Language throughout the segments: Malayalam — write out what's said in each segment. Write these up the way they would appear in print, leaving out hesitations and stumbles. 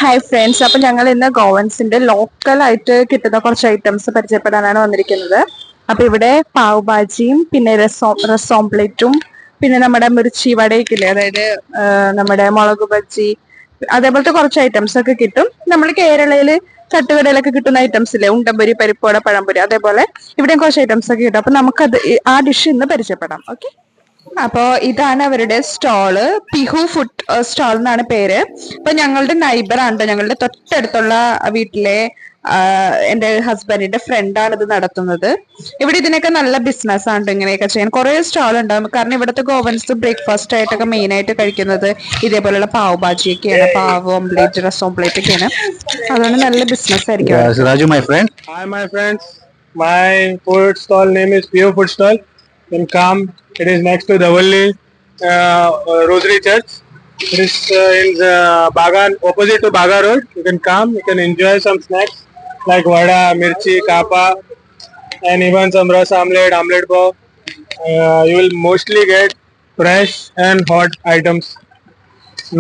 ഹായ് ഫ്രണ്ട്സ്, അപ്പൊ ഞങ്ങൾ ഇന്ന് ഗോവൻസിന്റെ ലോക്കൽ ആയിട്ട് കിട്ടുന്ന കുറച്ച് ഐറ്റംസ് പരിചയപ്പെടാനാണ് വന്നിരിക്കുന്നത്. അപ്പൊ ഇവിടെ പാവ് ഭാജിയും പിന്നെ റസോംപ്ലേറ്റും പിന്നെ നമ്മുടെ മിർച്ചി വടയൊക്കെ ഇല്ലേ, അതായത് നമ്മുടെ മുളക് ബജ്ജി, അതേപോലത്തെ കുറച്ച് ഐറ്റംസ് ഒക്കെ കിട്ടും. നമ്മൾ കേരളയില് തട്ടുകടയിലൊക്കെ കിട്ടുന്ന ഐറ്റംസ് ഇല്ലേ, ഉണ്ടംപൊരി, പരിപ്പോട, പഴംപൊരി, അതേപോലെ ഇവിടെയും കുറച്ച് ഐറ്റംസ് ഒക്കെ കിട്ടും. അപ്പൊ നമുക്കത് ആ ഡിഷ് ഇന്ന് പരിചയപ്പെടാം. ഓക്കെ, അപ്പോ ഇതാണ് അവരുടെ സ്റ്റോള്. പിഹു ഫുഡ് സ്റ്റോൾ എന്നാണ് പേര്. അപ്പൊ ഞങ്ങളുടെ നൈബർ ആണ്, ഞങ്ങളുടെ തൊട്ടടുത്തുള്ള വീട്ടിലെ എന്റെ ഹസ്ബൻഡിന്റെ ഫ്രണ്ടാണ് ഇത് നടത്തുന്നത്. ഇവിടെ ഇതിനൊക്കെ നല്ല ബിസിനസ് ആണ് ഇങ്ങനെയൊക്കെ ചെയ്യാൻ. കുറെ സ്റ്റാൾ ഉണ്ടാവും, കാരണം ഇവിടുത്തെ ഗോവൻസ് ബ്രേക്ക്ഫാസ്റ്റ് ആയിട്ടൊക്കെ മെയിൻ ആയിട്ട് കഴിക്കുന്നത് ഇതേപോലെയുള്ള പാവ് ഭാജിയൊക്കെയാണ്, പാവ് ഓംപ്ലേറ്റ്, റസ് ഓംപ്ലേറ്റ് ഒക്കെയാണ്. അതുകൊണ്ട് നല്ല ബിസിനസ് ആയിരിക്കും. Raju, my friend. Hi, my friends. My food stall name is Pure Food Stall. You can come. It is next to the Davalli Rosary Church. It is in Bagan, opposite to Baga Road. You can come. You can enjoy some snacks like vada, mirchi, kapa, and even some ras omelette, omelette pav. You will mostly get fresh and hot items.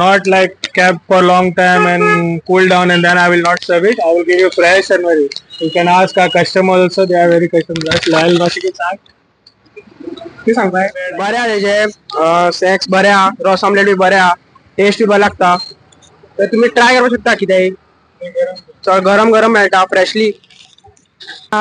Not like kept for long time and cool down and then I will not serve it. I will give you fresh and very. You can ask our customers also. They are very customers. Lal Rashiki सांग. किती सांगताय? बऱ्या त्याचे स्नॅक्स बऱ्या, रस ऑमलेट बी बऱ्या, टेस्ट बी बरा लागता. तर तुम्ही ट्राय करू शकता किती गरम गरम मेळटा फ्रेशली. ആ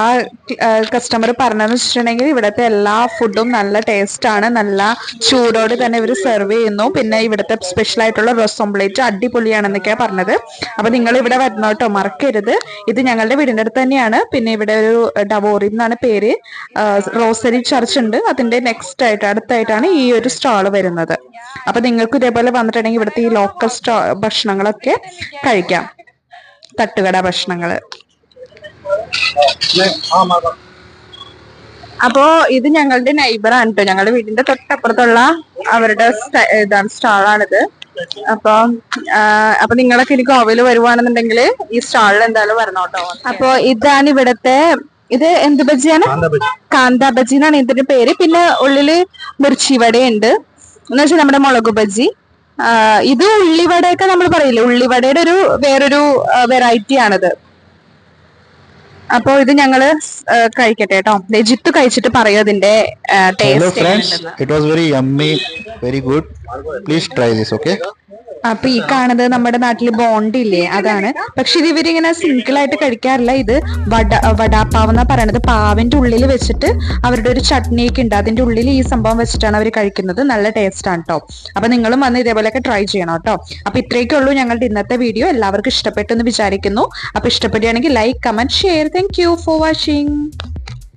കസ്റ്റമർ പറഞ്ഞതെന്ന് വെച്ചിട്ടുണ്ടെങ്കിൽ ഇവിടുത്തെ എല്ലാ ഫുഡും നല്ല ടേസ്റ്റ് ആണ്, നല്ല ചൂടോടെ തന്നെ ഇവർ സെർവ് ചെയ്യുന്നു. പിന്നെ ഇവിടുത്തെ സ്പെഷ്യൽ ആയിട്ടുള്ള റസ് ഓംപ്ലേറ്റ് അടിപൊളിയാണെന്നൊക്കെയാണ് പറഞ്ഞത്. അപ്പൊ നിങ്ങൾ ഇവിടെ വരണം കേട്ടോ, മറക്കരുത്. ഇത് ഞങ്ങളുടെ വീടിന്റെ അടുത്ത് തന്നെയാണ്. പിന്നെ ഇവിടെ ഒരു ഡവോറി എന്നാണ് പേര്, റോസറി ചർച്ച് ഉണ്ട്, അതിന്റെ നെക്സ്റ്റ് ആയിട്ട് അടുത്തായിട്ടാണ് ഈ ഒരു സ്റ്റാൾ വരുന്നത്. അപ്പൊ നിങ്ങൾക്ക് ഇതേപോലെ വന്നിട്ടുണ്ടെങ്കിൽ ഇവിടുത്തെ ഈ ലോക്കൽ ഭക്ഷണങ്ങളൊക്കെ കഴിക്കാം, തട്ടുകട ഭക്ഷണങ്ങള്. അപ്പോ ഇത് ഞങ്ങളുടെ നൈബർ ആണ് കേട്ടോ, ഞങ്ങളുടെ വീടിന്റെ തൊട്ടപ്പുറത്തുള്ള അവരുടെ ഇതാണ്, സ്റ്റാളാണിത്. അപ്പൊ നിങ്ങളൊക്കെ ഇനി ഗോവയില് വരുവാണെന്നുണ്ടെങ്കിൽ ഈ സ്റ്റാളിൽ എന്തായാലും വരണം കേട്ടോ. അപ്പൊ ഇതാണ് ഇവിടത്തെ, ഇത് എന്ത് ബജിയാണ്? കാന്ത ബജി എന്നാണ് ഇതിന്റെ പേര്. പിന്നെ ഉള്ളില് മിർച്ചി വടയുണ്ട്, എന്ന് വെച്ചാൽ നമ്മുടെ മുളക് ബജി. ഇത് ഉള്ളിവടയൊക്കെ നമ്മൾ പറയില്ലേ, ഉള്ളിവടയുടെ ഒരു വേറൊരു വെറൈറ്റി ആണിത്. അപ്പൊ ഇത് ഞങ്ങള് കഴിക്കട്ടെ കേട്ടോ. ജിത്തു കഴിച്ചിട്ട് പറയൂ ഇതിന്റെ taste. It was very yummy, very good. Please try this, okay? അപ്പൊ ഈ കാണുന്നത് നമ്മുടെ നാട്ടില് ബോണ്ടി ഇല്ലേ, അതാണ്. പക്ഷെ ഇത് ഇവരിങ്ങനെ സിംഗിൾ ആയിട്ട് കഴിക്കാറില്ല. ഇത് വടാപ്പാവ് എന്നാ പറയണത്. പാവിന്റെ ഉള്ളിൽ വെച്ചിട്ട് അവരുടെ ഒരു ചട്നിയൊക്കെ ഉണ്ട്, അതിന്റെ ഉള്ളിൽ ഈ സംഭവം വെച്ചിട്ടാണ് അവർ കഴിക്കുന്നത്. നല്ല ടേസ്റ്റ് ആണ് കേട്ടോ. അപ്പൊ നിങ്ങളും വന്ന് ഇതേപോലെയൊക്കെ ട്രൈ ചെയ്യണം കേട്ടോ. അപ്പൊ ഇത്രയൊക്കെ ഉള്ളൂ ഞങ്ങളുടെ ഇന്നത്തെ വീഡിയോ. എല്ലാവർക്കും ഇഷ്ടപ്പെട്ടു എന്ന് വിചാരിക്കുന്നു. അപ്പൊ ഇഷ്ടപ്പെടുകയാണെങ്കിൽ like, comment, share. Thank you for watching.